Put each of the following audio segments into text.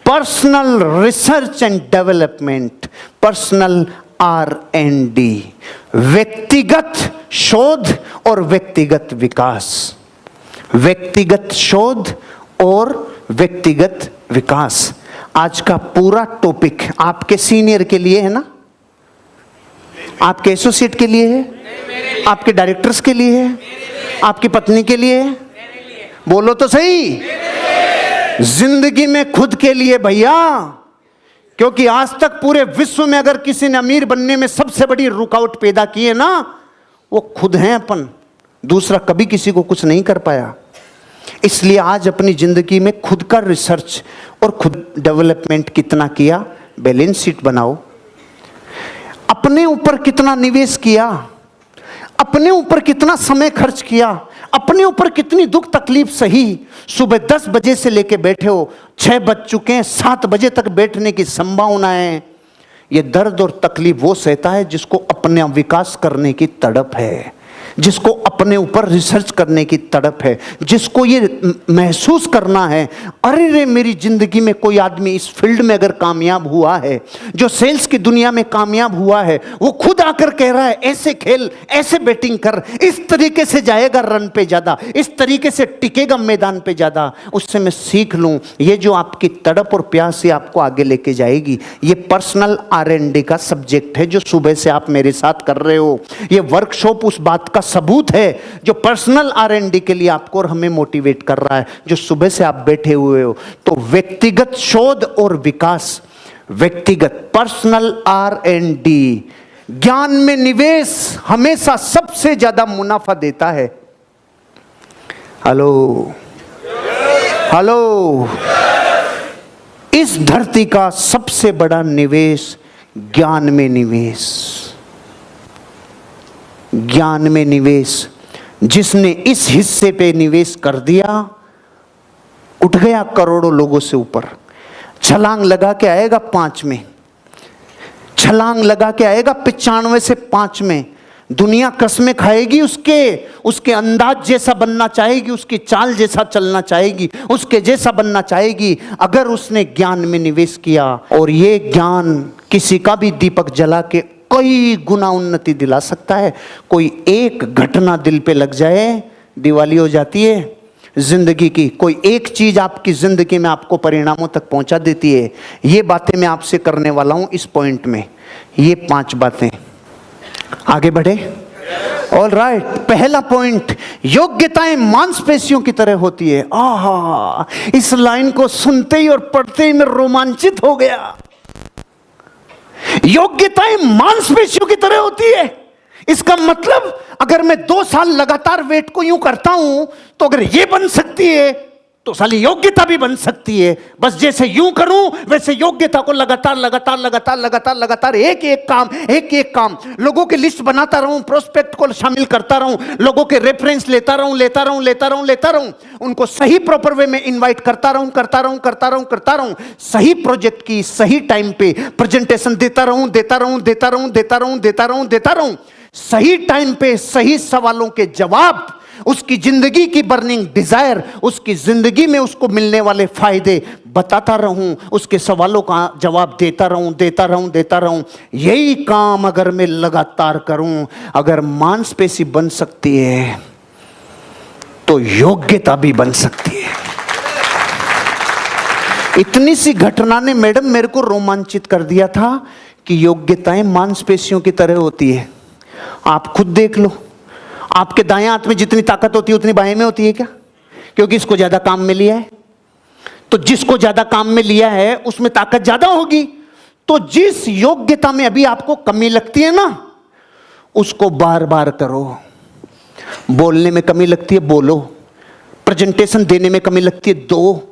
Personal research and development, personal R&D, व्यक्तिगत शोध और व्यक्तिगत विकास, व्यक्तिगत शोध और व्यक्तिगत विकास। आज का पूरा टॉपिक आपके सीनियर के लिए है ना, आपके एसोसिएट के लिए है, आपके डायरेक्टर्स के लिए है, आपकी पत्नी के लिए है, बोलो तो सही, जिंदगी में खुद के लिए भैया। क्योंकि आज तक पूरे विश्व में अगर किसी ने अमीर बनने में सबसे बड़ी रुकावट पैदा की है ना, वो खुद हैं अपन, दूसरा कभी किसी को कुछ नहीं कर पाया। इसलिए आज अपनी जिंदगी में खुद का रिसर्च और खुद डेवलपमेंट कितना किया, बैलेंस शीट बनाओ। अपने ऊपर कितना निवेश किया, अपने ऊपर कितना समय खर्च किया, अपने ऊपर कितनी दुख तकलीफ सही। सुबह 10 बजे से लेके बैठे हो, 6 बज चुके हैं, 7 बजे तक बैठने की संभावना है। ये दर्द और तकलीफ वो सहता है जिसको अपना विकास करने की तड़प है, जिसको अपने ऊपर रिसर्च करने की तड़प है, जिसको ये महसूस करना है, अरे रे मेरी जिंदगी में कोई आदमी इस फील्ड में अगर कामयाब हुआ है, जो सेल्स की दुनिया में कामयाब हुआ है, वो खुद आकर कह रहा है ऐसे खेल, ऐसे बैटिंग कर, इस तरीके से जाएगा रन पे ज्यादा, इस तरीके से टिकेगा मैदान पे ज्यादा, उससे मैं सीख लूं। ये जो आपकी तड़प और प्यास से आपको आगे लेके जाएगी। ये पर्सनल R&D का सब्जेक्ट है जो सुबह से आप मेरे साथ कर रहे हो। ये वर्कशॉप उस बात का सबूत है जो पर्सनल R&D के लिए आपको और हमें मोटिवेट कर रहा है, जो सुबह से आप बैठे हुए हो। तो व्यक्तिगत शोध और विकास, व्यक्तिगत पर्सनल R&D, ज्ञान में निवेश हमेशा सबसे ज्यादा मुनाफा देता है। हेलो हेलो, इस धरती का सबसे बड़ा निवेश ज्ञान में निवेश, ज्ञान में निवेश। जिसने इस हिस्से पे निवेश कर दिया उठ गया करोड़ों लोगों से ऊपर। छलांग लगा के आएगा 5 में, छलांग लगा के आएगा 95 से 5 में। दुनिया कसमें खाएगी उसके अंदाज जैसा बनना चाहेगी, उसकी चाल जैसा चलना चाहेगी, उसके जैसा बनना चाहेगी अगर उसने ज्ञान में निवेश किया। और ये ज्ञान किसी का भी दीपक जला के कई गुना उन्नति दिला सकता है। कोई एक घटना दिल पे लग जाए दिवाली हो जाती है जिंदगी की। कोई एक चीज आपकी जिंदगी में आपको परिणामों तक पहुंचा देती है। ये बातें मैं आपसे करने वाला हूं इस पॉइंट में, ये 5 बातें। आगे बढ़े? All right. पहला पॉइंट, योग्यताएं मांसपेशियों की तरह होती है। आहा, इस लाइन को सुनते ही और पढ़ते ही मैं रोमांचित हो गया। योग्यताएं मांसपेशियों की तरह होती है। इसका मतलब अगर मैं 2 साल लगातार वेट को यूं करता हूं तो अगर ये बन सकती है तो साली योग्यता भी बन सकती है। बस जैसे यूं करूं वैसे योग्यता को लगातार लगातार लगातार लगातार लगातार एक एक काम लोगों की लिस्ट बनाता रहूं, प्रोस्पेक्ट को शामिल करता रहूं, लोगों के रेफरेंस लेता रहूं, उनको सही प्रॉपर वे में इनवाइट करता रहूं, सही प्रोजेक्ट की सही टाइम पे प्रेजेंटेशन देता रहूं, सही टाइम पे सही सवालों के जवाब, उसकी जिंदगी की बर्निंग डिजायर, उसकी जिंदगी में उसको मिलने वाले फायदे बताता रहूं, उसके सवालों का जवाब देता रहूं। यही काम अगर मैं लगातार करूं, अगर मांसपेशी बन सकती है तो योग्यता भी बन सकती है। इतनी सी घटना ने मैडम मेरे को रोमांचित कर दिया था कि योग्यताएं मांसपेशियों की तरह होती है। आप खुद देख लो, आपके दाएं हाथ में जितनी ताकत होती है उतनी बाएं में होती है क्या? क्योंकि इसको ज्यादा काम में लिया है। तो जिसको ज्यादा काम में लिया है उसमें ताकत ज्यादा होगी। तो जिस योग्यता में अभी आपको कमी लगती है ना, उसको बार बार करो। बोलने में कमी लगती है, बोलो। प्रेजेंटेशन देने में कमी लगती है, दो।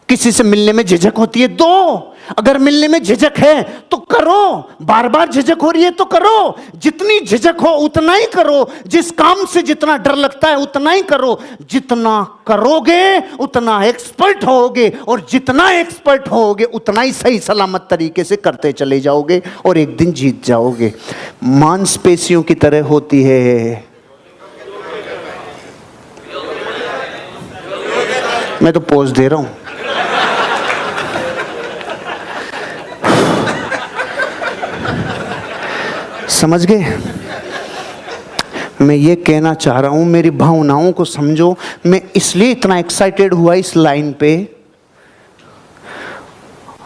किसी से मिलने में झिझक होती है, दो। अगर मिलने में झिझक है तो करो। बार बार झिझक हो रही है तो करो। जितनी झिझक हो उतना ही करो। जिस काम से जितना डर लगता है उतना ही करो। जितना करोगे उतना एक्सपर्ट होगे, और जितना एक्सपर्ट होगे उतना ही सही सलामत तरीके से करते चले जाओगे और एक दिन जीत जाओगे। मांसपेशियों की तरह होती है। मैं तो पोज दे रहा हूं। समझ गए? मैं ये कहना चाह रहा हूं, मेरी भावनाओं को समझो। मैं इसलिए इतना एक्साइटेड हुआ इस लाइन पे।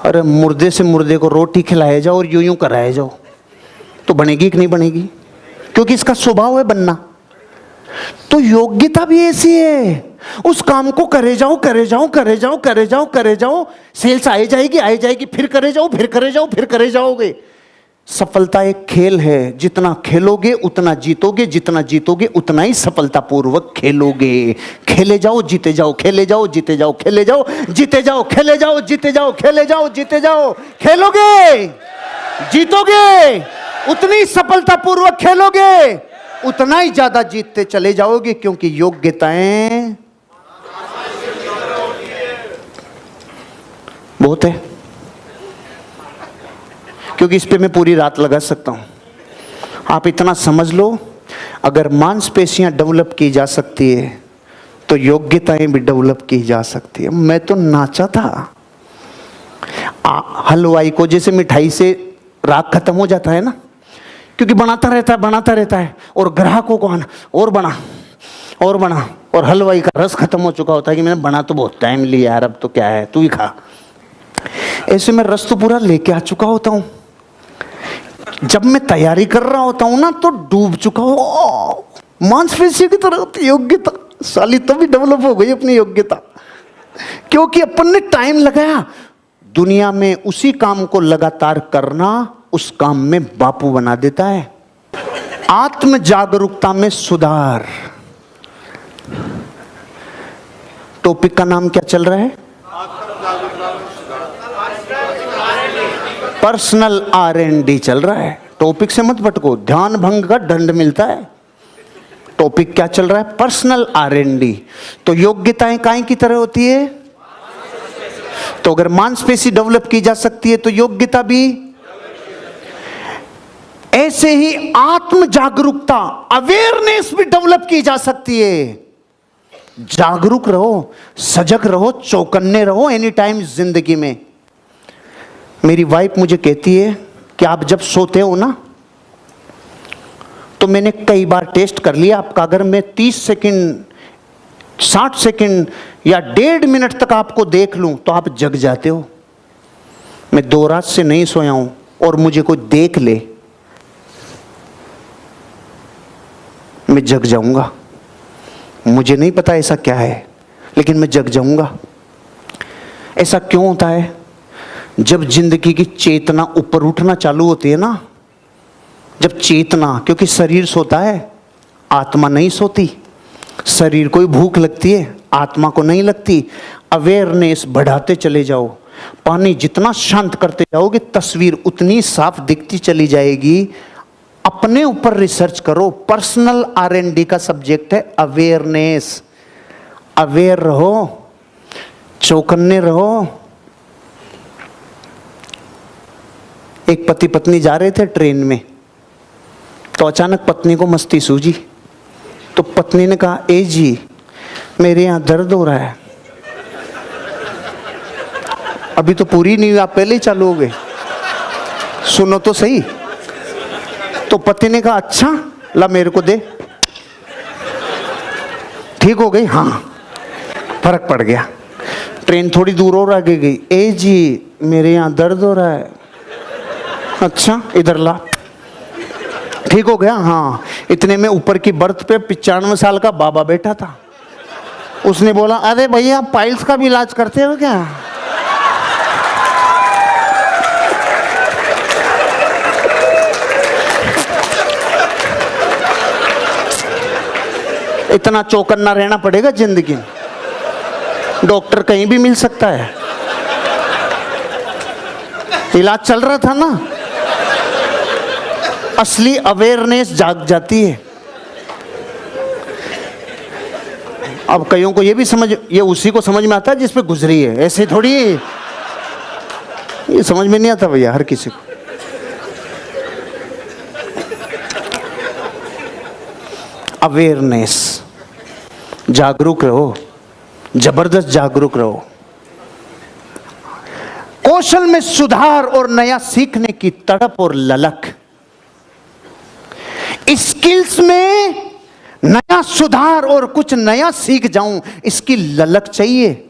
अरे मुर्दे से मुर्दे को रोटी खिलाया जाओ और यूं यूं कराया जाओ तो बनेगी कि नहीं बनेगी? क्योंकि इसका स्वभाव है बनना। तो योग्यता भी ऐसी है, उस काम को करे जाओ करे जाओ करे जाओ करे जाओ करे जाओ, सेल्स आई जाएगी, फिर करे जाओ फिर करे जाओ फिर करे जाओगे। सफलता एक खेल है, जितना खेलोगे उतना जीतोगे, जितना जीतोगे उतना ही सफलतापूर्वक खेलोगे। खेले जाओ जीते जाओ, खेले जाओ जीते जाओ, खेले जाओ जीते जाओ, खेले जाओ जीते जाओ, खेले जाओ जीते जाओ। खेलोगे जीतोगे, उतनी सफलतापूर्वक खेलोगे, उतना ही ज्यादा जीतते चले जाओगे, क्योंकि योग्यताएं बहुत है। क्योंकि इस पे मैं पूरी रात लगा सकता हूं। आप इतना समझ लो, अगर मांसपेशियां डेवलप की जा सकती है तो योग्यताएं भी डेवलप की जा सकती है। मैं तो नाचा था। हलवाई को जैसे मिठाई से राग खत्म हो जाता है ना, क्योंकि बनाता रहता है और ग्राहकों को आना और बना, और हलवाई का रस खत्म हो चुका होता है कि मैंने बना तो बहुत टाइम लिया यार, अब तो क्या है, तू ही खा। ऐसे में रस तो पूरा लेके आ चुका होता हूं। जब मैं तैयारी कर रहा होता हूं ना, तो डूब चुका हो मांसपेशियों की तरह होती योग्यता। साली तभी डेवलप हो गई अपनी योग्यता, क्योंकि अपन ने टाइम लगाया। दुनिया में उसी काम को लगातार करना उस काम में बापू बना देता है। आत्म जागरूकता में सुधार टॉपिक का नाम क्या चल रहा है? पर्सनल R&D चल रहा है। टॉपिक से मत भटको, ध्यान भंग का दंड मिलता है। टॉपिक क्या चल रहा है? Personal R&D। तो योग्यताएं काहे की तरह होती है? तो अगर मांसपेशी डेवलप की जा सकती है तो योग्यता भी। ऐसे ही आत्म जागरूकता, अवेयरनेस भी डेवलप की जा सकती है। जागरूक रहो, सजग रहो, चौकन्ने रहो एनी टाइम जिंदगी में। मेरी वाइफ मुझे कहती है कि आप जब सोते हो ना, तो मैंने कई बार टेस्ट कर लिया आपका, अगर मैं 30 सेकंड 60 सेकंड या 1.5 मिनट तक आपको देख लूं तो आप जग जाते हो। मैं 2 रात से नहीं सोया हूं और मुझे कोई देख ले, मैं जग जाऊंगा। मुझे नहीं पता ऐसा क्या है, लेकिन मैं जग जाऊंगा। ऐसा क्यों होता है? जब जिंदगी की चेतना ऊपर उठना चालू होती है ना, जब चेतना, क्योंकि शरीर सोता है, आत्मा नहीं सोती। शरीर को ही भूख लगती है, आत्मा को नहीं लगती। अवेयरनेस बढ़ाते चले जाओ, पानी जितना शांत करते जाओगे तस्वीर उतनी साफ दिखती चली जाएगी। अपने ऊपर रिसर्च करो। पर्सनल R&D का सब्जेक्ट है अवेयरनेस। अवेयर रहो, चौकन्ने रहो। एक पति पत्नी जा रहे थे ट्रेन में, तो अचानक पत्नी को मस्ती सूझी। तो पत्नी ने कहा, ए जी मेरे यहां दर्द हो रहा है। अभी तो पूरी नहीं हुई, आप पहले ही चालू हो गए, सुनो तो सही। तो पति ने कहा, अच्छा ला मेरे को दे। ठीक हो गई? हाँ, फर्क पड़ गया। ट्रेन थोड़ी दूर और आगे गई। ए जी मेरे यहां दर्द हो रहा है। अच्छा इधर ला। ठीक हो गया? हाँ। इतने में ऊपर की बर्थ पे 95 साल का बाबा बैठा था। उसने बोला, अरे भैया पाइल्स का भी इलाज करते हो क्या? इतना चौकन्ना रहना पड़ेगा जिंदगी में। डॉक्टर कहीं भी मिल सकता है। इलाज चल रहा था ना। असली अवेयरनेस जाग जाती है। अब कईयों को ये भी समझ, ये उसी को समझ में आता है जिस पे गुजरी है। ऐसे थोड़ी ये समझ में नहीं आता भैया हर किसी को। अवेयरनेस, जागरूक रहो, जबरदस्त जागरूक रहो। कौशल में सुधार और नया सीखने की तड़प और ललक। स्किल्स में नया सुधार और कुछ नया सीख जाऊं, इसकी ललक चाहिए।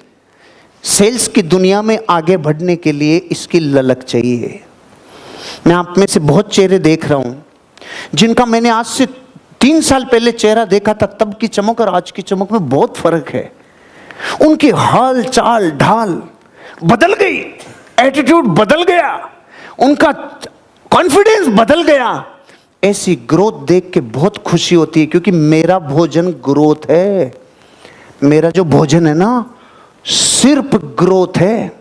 सेल्स की दुनिया में आगे बढ़ने के लिए इसकी ललक चाहिए। मैं आप में से बहुत चेहरे देख रहा हूं जिनका मैंने आज से 3 साल पहले चेहरा देखा था, तब की चमक और आज की चमक में बहुत फर्क है। उनकी हाल चाल ढाल बदल गई, एटीट्यूड बदल गया, उनका कॉन्फिडेंस बदल गया। ऐसी ग्रोथ देख के बहुत खुशी होती है, क्योंकि मेरा भोजन ग्रोथ है। मेरा जो भोजन है ना, सिर्फ ग्रोथ है।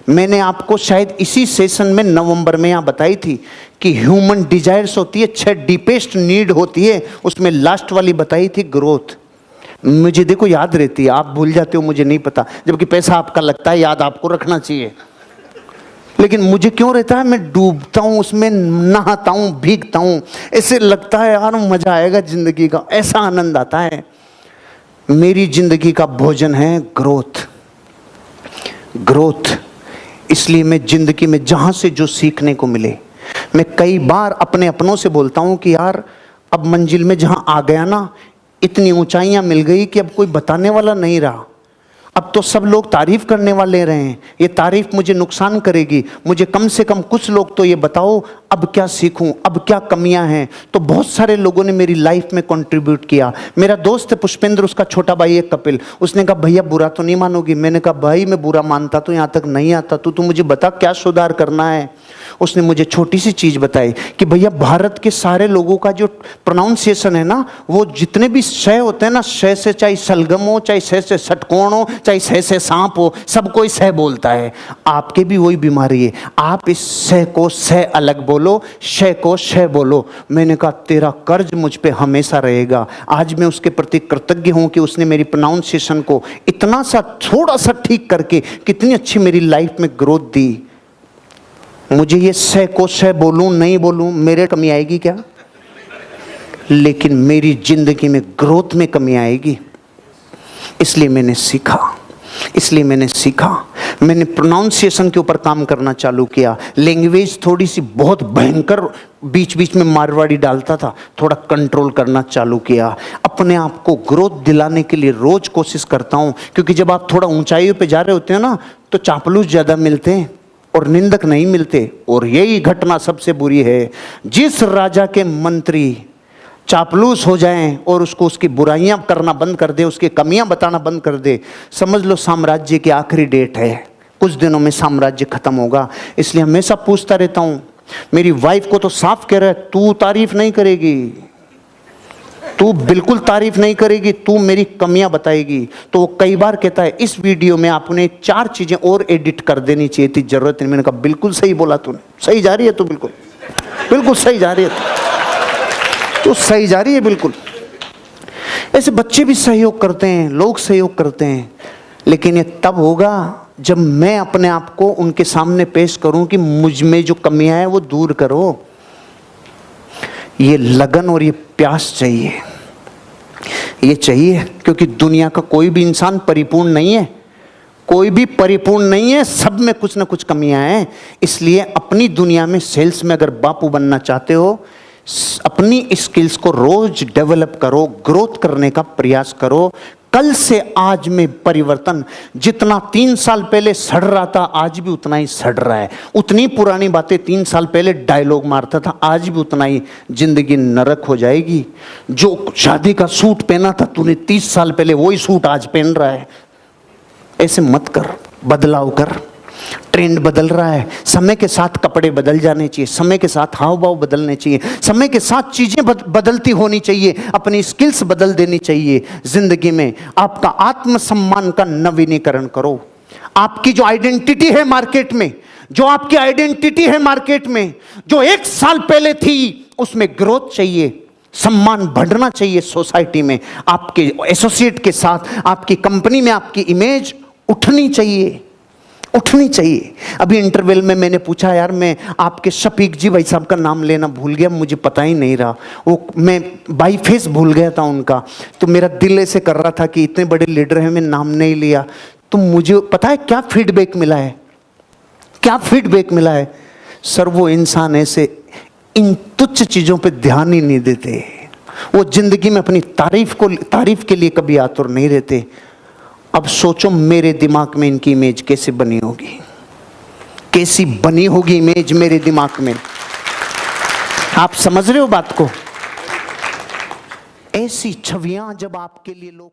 मैंने आपको शायद इसी सेशन में नवंबर में यहाँ बताई थी कि ह्यूमन डिजायर्स होती है, 6 डीपेस्ट नीड होती है, उसमें लास्ट वाली बताई थी ग्रोथ। मुझे देखो याद रहती है, आप भूल जाते हो, मुझे नहीं पता, जबकि पैसा आपका लगता है, याद आपको रखना चाहिए। लेकिन मुझे क्यों रहता है, मैं डूबता हूं उसमें, नहाता हूं, भीगता हूं, ऐसे लगता है यार मजा आएगा जिंदगी का, ऐसा आनंद आता है। मेरी जिंदगी का भोजन है ग्रोथ। ग्रोथ इसलिए मैं जिंदगी में जहां से जो सीखने को मिले, मैं कई बार अपने अपनों से बोलता हूं कि यार अब मंजिल में जहां आ गया ना, इतनी ऊंचाइयां मिल गई कि अब कोई बताने वाला नहीं रहा। अब तो सब लोग तारीफ करने वाले रहे हैं, ये तारीफ मुझे नुकसान करेगी, मुझे कम से कम कुछ लोग तो ये बताओ अब क्या सीखूं, अब क्या कमियां हैं। तो बहुत सारे लोगों ने मेरी लाइफ में कंट्रीब्यूट किया। मेरा दोस्त है पुष्पेंद्र, उसका छोटा भाई है कपिल, उसने कहा भैया बुरा तो नहीं मानोगी। मैंने कहा भाई मैं बुरा मानता तो यहाँ तक नहीं आता, तू मुझे बता क्या सुधार करना है। उसने मुझे छोटी सी चीज़ बताई कि भैया भारत के सारे लोगों का जो प्रोनाउंसिएशन है ना, वो जितने भी शय होते हैं ना, शय से चाहे सलगम हो, चाहे शय से षटकोण हो, चाहे शय से सांप हो, सब कोई शय बोलता है। आपके भी वही बीमारी है, आप इस शय को शय अलग बोलो, शय को शय बोलो। मैंने कहा तेरा कर्ज मुझ पे हमेशा रहेगा। आज मैं उसके प्रति कृतज्ञ हूँ कि उसने मेरी प्रोनाउंसिएशन को इतना सा थोड़ा सा ठीक करके कितनी अच्छी मेरी लाइफ में ग्रोथ दी। मुझे ये शय को शय बोलूं नहीं बोलूं, मेरे कमी आएगी क्या? लेकिन मेरी जिंदगी में ग्रोथ में कमी आएगी। इसलिए मैंने सीखा, मैंने प्रोनाउंसिएशन के ऊपर काम करना चालू किया। लैंग्वेज थोड़ी सी बहुत भयंकर बीच बीच में मारवाड़ी डालता था, थोड़ा कंट्रोल करना चालू किया। अपने आप को ग्रोथ दिलाने के लिए रोज कोशिश करता हूँ, क्योंकि जब आप थोड़ा ऊंचाइयों पे जा रहे होते हैं ना, तो चापलूस ज़्यादा मिलते हैं और निंदक नहीं मिलते। और यही घटना सबसे बुरी है, जिस राजा के मंत्री चापलूस हो जाएं और उसको उसकी बुराइयां करना बंद कर दे, उसकी कमियां बताना बंद कर दे, समझ लो साम्राज्य की आखिरी डेट है, कुछ दिनों में साम्राज्य खत्म होगा। इसलिए हमेशा पूछता रहता हूं। मेरी वाइफ को तो साफ कह रहा है, तू तारीफ नहीं करेगी, तू बिल्कुल तारीफ नहीं करेगी, तू मेरी कमियां बताएगी। तो वो कई बार कहता है इस वीडियो में आपने 4 चीजें और एडिट कर देनी चाहिए थी, जरूरत नहीं। मैंने कहा बिल्कुल सही बोला तूने, सही जा रही है तू, बिल्कुल सही जा रही है तू सही जा रही है बिल्कुल। ऐसे बच्चे भी सहयोग करते हैं, लोग सहयोग करते हैं, लेकिन ये तब होगा जब मैं अपने आप को उनके सामने पेश करूं कि मुझ में जो कमियां हैं वो दूर करो। ये लगन और ये प्यास चाहिए, ये चाहिए, क्योंकि दुनिया का कोई भी इंसान परिपूर्ण नहीं है, कोई भी परिपूर्ण नहीं है, सब में कुछ ना कुछ कमियां हैं। इसलिए अपनी दुनिया में सेल्स में अगर बापू बनना चाहते हो, अपनी स्किल्स को रोज डेवलप करो, ग्रोथ करने का प्रयास करो। कल से आज में परिवर्तन, जितना 3 साल पहले सड़ रहा था आज भी उतना ही सड़ रहा है। उतनी पुरानी बातें 3 साल पहले डायलॉग मारता था, आज भी उतना ही। जिंदगी नरक हो जाएगी। जो शादी का सूट पहना था तूने 30 साल पहले, वही सूट आज पहन रहा है। ऐसे मत कर, बदलाव कर। ट्रेंड बदल रहा है, समय के साथ कपड़े बदल जाने चाहिए, समय के साथ हाव भाव बदलने चाहिए, समय के साथ चीजें बदलती होनी चाहिए, अपनी स्किल्स बदल देनी चाहिए। जिंदगी में आपका आत्मसम्मान का नवीनीकरण करो। आपकी जो आइडेंटिटी है मार्केट में, जो आपकी आइडेंटिटी है मार्केट में, जो 1 साल पहले थी, उसमें ग्रोथ चाहिए, सम्मान बढ़ना चाहिए। सोसाइटी में आपके एसोसिएट के साथ, आपकी कंपनी में आपकी इमेज उठनी चाहिए। अभी इंटरवल में मैंने पूछा, यार मैं आपके शफीक जी भाई साहब का नाम लेना भूल गया, मुझे पता ही नहीं रहा, वो मैं बाई फेस भूल गया था उनका। तो मेरा दिल ऐसे कर रहा था कि इतने बड़े लीडर हैं, मैं नाम नहीं लिया। तो मुझे पता है क्या फीडबैक मिला है? सर वो इंसान ऐसे इन तुच्छ चीज़ों पे ध्यान ही नहीं देते। वो जिंदगी में अपनी तारीफ के लिए कभी आतुर नहीं रहते। अब सोचो मेरे दिमाग में इनकी इमेज कैसे बनी होगी, कैसी बनी होगी इमेज मेरे दिमाग में। आप समझ रहे हो बात को? ऐसी छवियां जब आपके लिए लोग